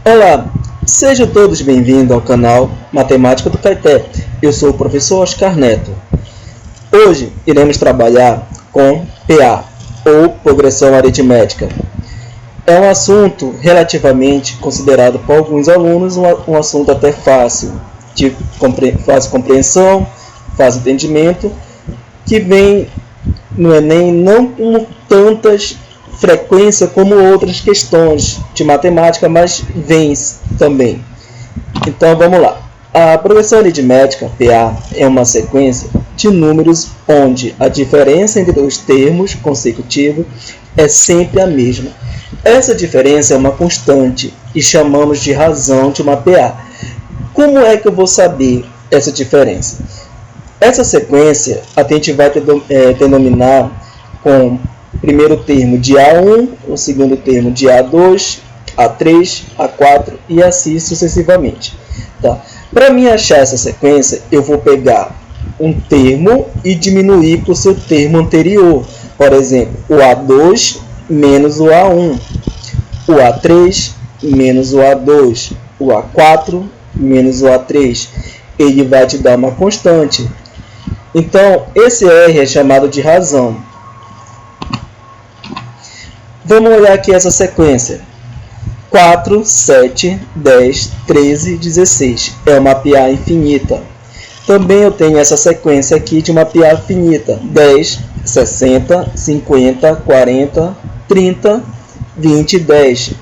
Olá, sejam todos bem-vindos ao canal Matemática do Caeté. Eu sou o professor Oscar Neto. Hoje iremos trabalhar com PA, ou progressão aritmética. É um assunto relativamente considerado por alguns alunos um assunto até fácil, de fácil compreensão, fácil entendimento, que vem no Enem não com tantas frequência como outras questões de matemática, mas vem também. Então vamos lá. A progressão aritmética, PA, é uma sequência de números onde a diferença entre os termos consecutivos é sempre a mesma. Essa diferença é uma constante e chamamos de razão de uma PA. Como é que eu vou saber essa diferença? Essa sequência a gente vai denominar com o primeiro termo de A1, o segundo termo de A2, A3, A4 e assim sucessivamente. Tá? Para mim achar essa sequência, eu vou pegar um termo e diminuir por seu termo anterior. Por exemplo, o A2 menos o A1, o A3 menos o A2, o A4 menos o A3. Ele vai te dar uma constante. Então, esse R é chamado de razão. Vamos olhar aqui essa sequência. 4, 7, 10, 13, 16. É uma PA infinita. Também eu tenho essa sequência aqui de uma PA finita. 10, 60, 50, 40, 30, 20, 10.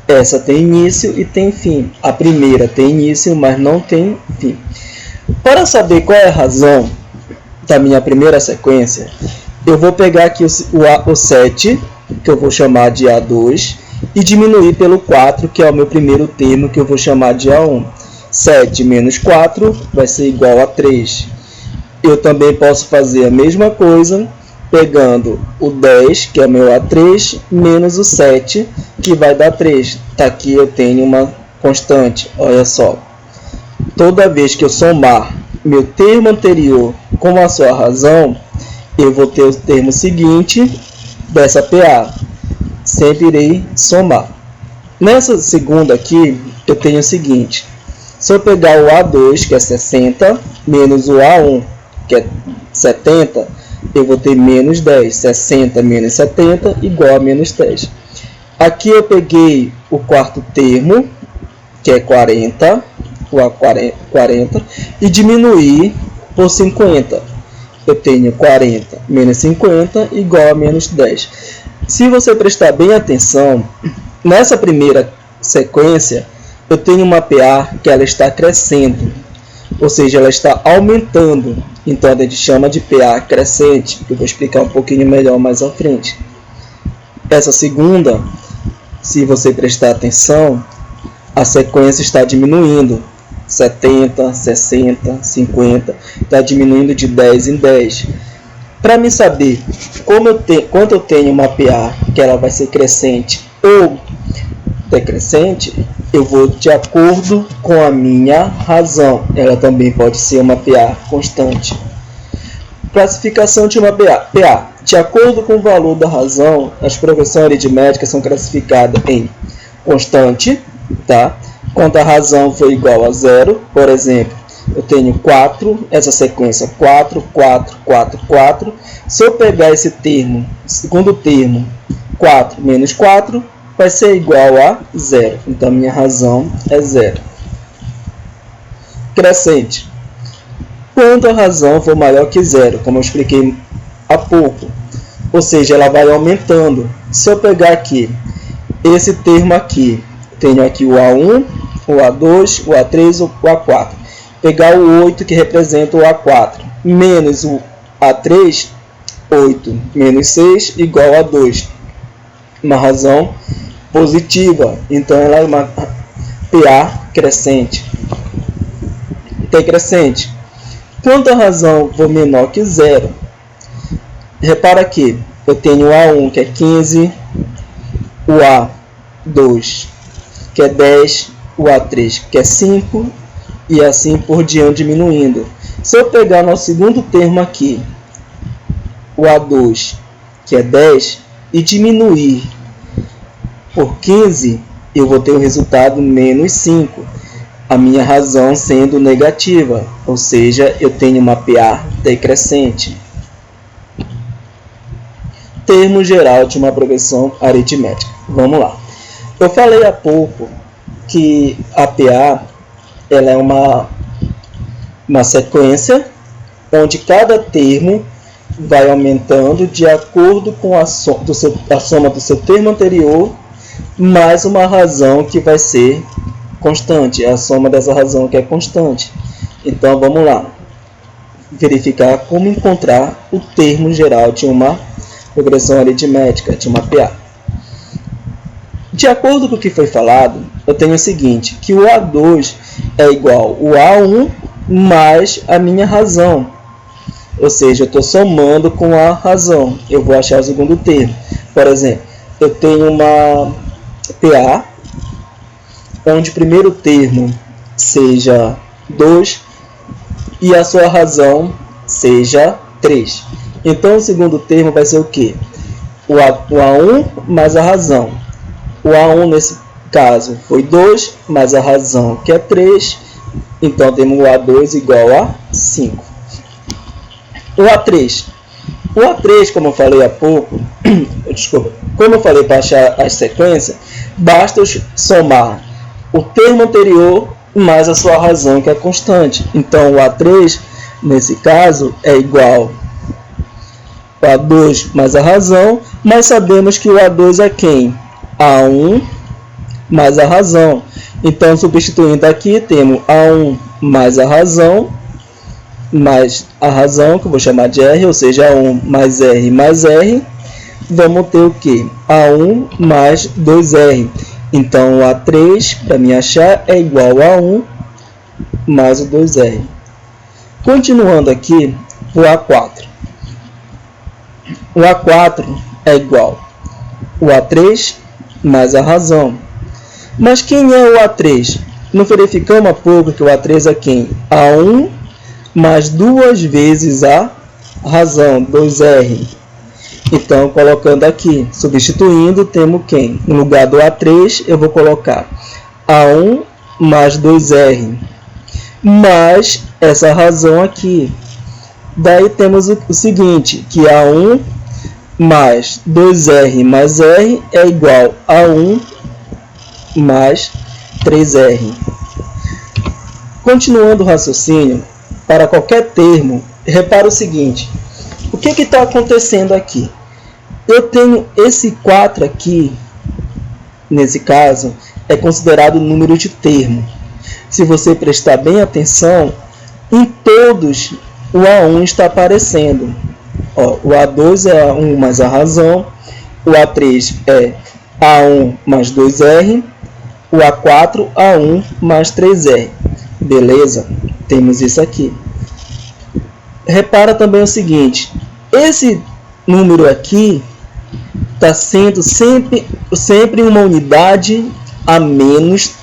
Essa tem início e tem fim. A primeira tem início, mas não tem fim. Para saber qual é a razão da minha primeira sequência, eu vou pegar aqui o 7, que eu vou chamar de A2, e diminuir pelo 4, que é o meu primeiro termo, que eu vou chamar de A1. 7 menos 4 vai ser igual a 3. Eu também posso fazer a mesma coisa, pegando o 10, que é o meu A3, menos o 7, que vai dar 3. Tá aqui eu tenho uma constante, olha só. Toda vez que eu somar meu termo anterior com a sua razão, eu vou ter o termo seguinte dessa PA. Sempre irei somar. Nessa segunda aqui, eu tenho o seguinte. Se eu pegar o A2, que é 60, menos o A1, que é 70, eu vou ter menos 10. 60 menos 70 igual a menos 10. Aqui eu peguei o quarto termo, que é 40, o A40, e diminuí por 50. Eu tenho 40 menos 50 igual a menos 10. Se você prestar bem atenção, nessa primeira sequência, eu tenho uma PA que ela está crescendo, ou seja, ela está aumentando. Então, a gente chama de PA crescente, que eu vou explicar um pouquinho melhor mais à frente. Essa segunda, se você prestar atenção, a sequência está diminuindo. 70, 60, 50, está diminuindo de 10 em 10. Para me saber quanto eu tenho uma PA que ela vai ser crescente ou decrescente, eu vou de acordo com a minha razão. Ela também pode ser uma PA constante. Classificação de uma PA. De acordo com o valor da razão, as progressões aritméticas são classificadas em constante, tá? Quando a razão for igual a zero, por exemplo, eu tenho 4, essa sequência 4, 4, 4, 4. Se eu pegar esse termo, segundo termo, 4 menos 4, vai ser igual a zero. Então, a minha razão é zero. Crescente. Quando a razão for maior que zero, como eu expliquei há pouco, ou seja, ela vai aumentando. Se eu pegar aqui, esse termo aqui, tenho aqui o A1, o A2, o A3, o A4. Pegar o 8, que representa o A4, menos o A3, 8 menos 6 igual a 2. Uma razão positiva, então ela é uma PA crescente. Decrescente. Quando a razão for menor que zero, repara aqui, eu tenho o A1, que é 15, o A2, que é 10, o A3, que é 5, e assim por diante diminuindo. Se eu pegar no segundo termo aqui, o A2, que é 10, e diminuir por 15, eu vou ter o resultado menos 5, a minha razão sendo negativa, ou seja, eu tenho uma PA decrescente. Termo geral de uma progressão aritmética. Vamos lá. Eu falei há pouco que a PA ela é uma sequência onde cada termo vai aumentando de acordo com a soma do seu termo anterior mais uma razão que vai ser constante, a soma dessa razão que é constante. Então vamos lá, verificar como encontrar o termo geral de uma progressão aritmética, de uma PA. De acordo com o que foi falado, eu tenho o seguinte, que o A2 é igual ao A1 mais a minha razão. Ou seja, eu estou somando com a razão. Eu vou achar o segundo termo. Por exemplo, eu tenho uma PA, onde o primeiro termo seja 2 e a sua razão seja 3. Então, o segundo termo vai ser o quê? O A1 mais a razão. O A1, nesse caso, foi 2, mais a razão, que é 3. Então, temos o A2 igual a 5. O A3. O A3, como eu falei há pouco, como eu falei para achar a sequência, basta somar o termo anterior mais a sua razão, que é constante. Então, o A3, nesse caso, é igual a A2 mais a razão, mas sabemos que o A2 é quem? A1 mais a razão. Então, substituindo aqui, temos A1 mais a razão, que eu vou chamar de R, ou seja, A1 mais R, vamos ter o que? A1 mais 2R. Então, o A3, para me achar, é igual a 1 mais o 2R. Continuando aqui, o A4. O A4 é igual ao A3 mais a razão. Mas quem é o A3? Não verificamos há pouco que o A3 é quem? A1 mais 2 vezes a razão, 2R. Então, colocando aqui, substituindo, temos quem? No lugar do A3, eu vou colocar A1 mais 2R, mais essa razão aqui. Daí temos o seguinte, que A1 mais 2R mais R é igual a 1 mais 3R. Continuando o raciocínio, para qualquer termo, repara o seguinte, o que está acontecendo aqui? Eu tenho esse 4 aqui, nesse caso, é considerado o número de termo. Se você prestar bem atenção, em todos o A1 está aparecendo. Ó, o A2 é A1 mais a razão, o A3 é A1 mais 2R, o A4 A1 mais 3R. Beleza? Temos isso aqui. Repara também o seguinte, esse número aqui está sendo sempre uma unidade a menos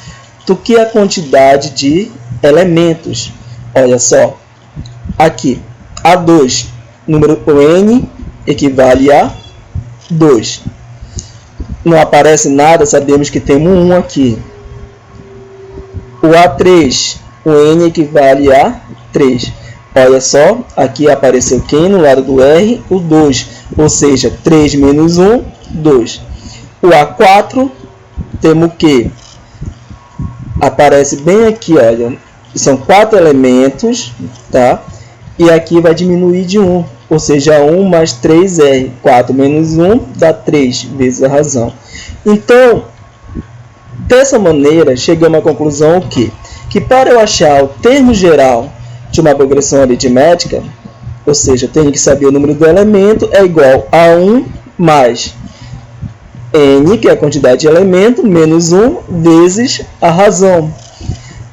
do que a quantidade de elementos. Olha só, aqui, A2, número N equivale a 2. Não aparece nada, sabemos que temos 1 aqui. O A3, o N equivale a 3. Olha só, aqui apareceu quem no lado do R? O 2, ou seja, 3 menos 1, 2. O A4, temos o que? Aparece bem aqui, olha, são 4 elementos, tá? E aqui vai diminuir de 1, ou seja, 1 mais 3R. 4 menos 1 dá 3 vezes a razão. Então, dessa maneira, chegamos à conclusão o quê? Que para eu achar o termo geral de uma progressão aritmética, ou seja, eu tenho que saber o número do elemento, é igual a 1 mais N, que é a quantidade de elemento, menos 1 vezes a razão.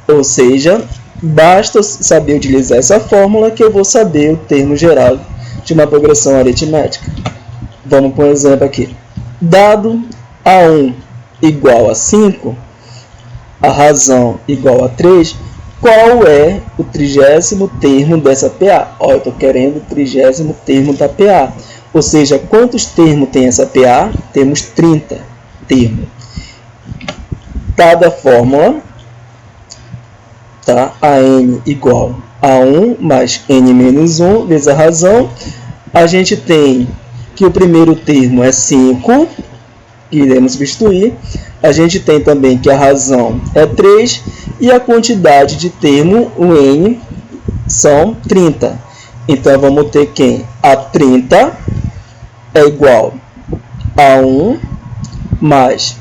Ou seja, basta saber utilizar essa fórmula que eu vou saber o termo geral de uma progressão aritmética. Vamos para um exemplo aqui. Dado A1 igual a 5, a razão igual a 3, qual é o 30º termo dessa PA? Ó, eu estou querendo o 30º termo da PA. Ou seja, quantos termos tem essa PA? Temos 30 termos. Dada a fórmula, tá? AN igual a 1 mais N menos 1 vezes a razão. A gente tem que o primeiro termo é 5, que iremos substituir. A gente tem também que a razão é 3 e a quantidade de termo, o N, são 30. Então, vamos ter que a 30 é igual a 1 mais,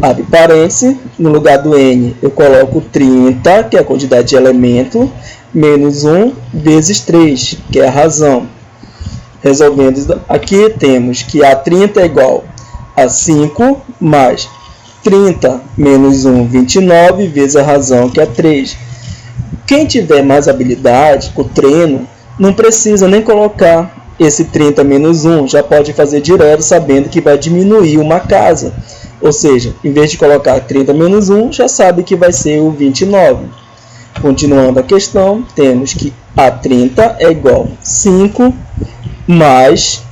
abre parênteses, no lugar do N eu coloco 30, que é a quantidade de elemento, menos 1 vezes 3, que é a razão. Resolvendo aqui, temos que a 30 é igual a 5 mais 30 menos 1, 29, vezes a razão, que é 3. Quem tiver mais habilidade com o treino, não precisa nem colocar esse 30 menos 1, já pode fazer direto, sabendo que vai diminuir uma casa. Ou seja, em vez de colocar 30 menos 1, já sabe que vai ser o 29. Continuando a questão, temos que a 30 é igual a 5 mais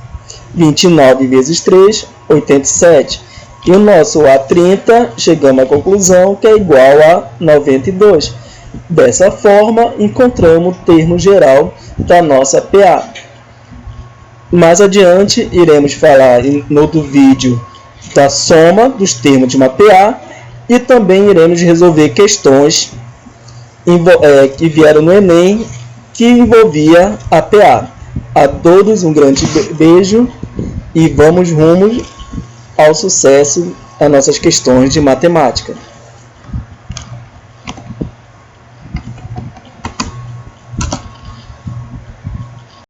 29 vezes 3, 87. E o nosso A30, chegamos à conclusão que é igual a 92. Dessa forma, encontramos o termo geral da nossa PA. Mais adiante, iremos falar no outro vídeo da soma dos termos de uma PA e também iremos resolver questões que vieram no Enem que envolvia a PA. A todos um grande beijo e vamos rumo ao sucesso das nossas questões de matemática.